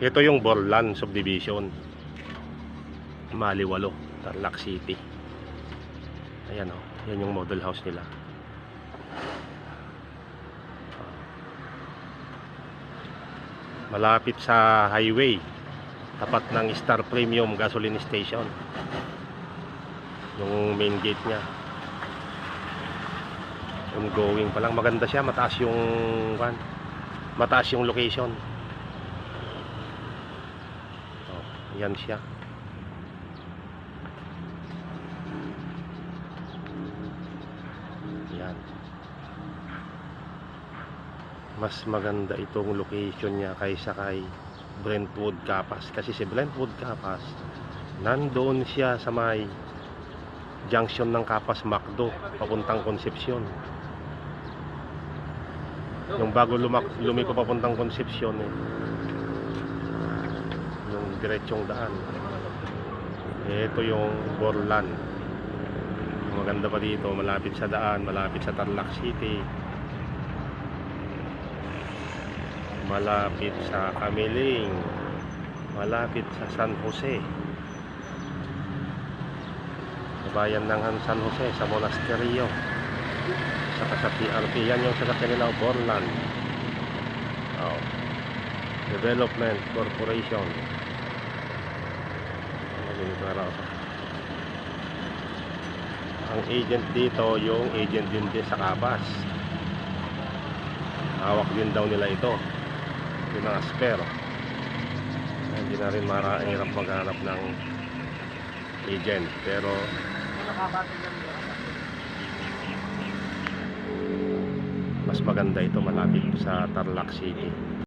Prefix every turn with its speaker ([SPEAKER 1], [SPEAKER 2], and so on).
[SPEAKER 1] Ito yung Borlan Subdivision, Maliwalo, Tarlac City. Ayan o, yan yung model house nila. Malapit sa highway, tapat ng Star Premium Gasoline Station, yung main gate nya. Ongoing pa lang, maganda siya, mataas yung location. Yan siya. Yan. Mas maganda itong location niya kaysa kay Brentwood Capas. Kasi si Brentwood Capas, nandoon siya sa may junction ng Capas Macdo papuntang Concepcion. Yung bago lumiko papuntang Concepcion yung diretsong daan. Ito yung Borlan. Maganda pa dito, malapit sa daan, malapit sa Tarlac City, malapit sa Camiling, malapit sa San Jose, sa bayan ng San Jose, sa Monasterio, saka sa PRP. Yan yung sa kanila, Borlan Development Corporation. Ang agent dito, yung agent din sa Capas. Hawak din daw nila ito, yung mga spare. Hindi na rin mahirap maghanap ng agent, pero mas maganda ito, malapit sa Tarlac City.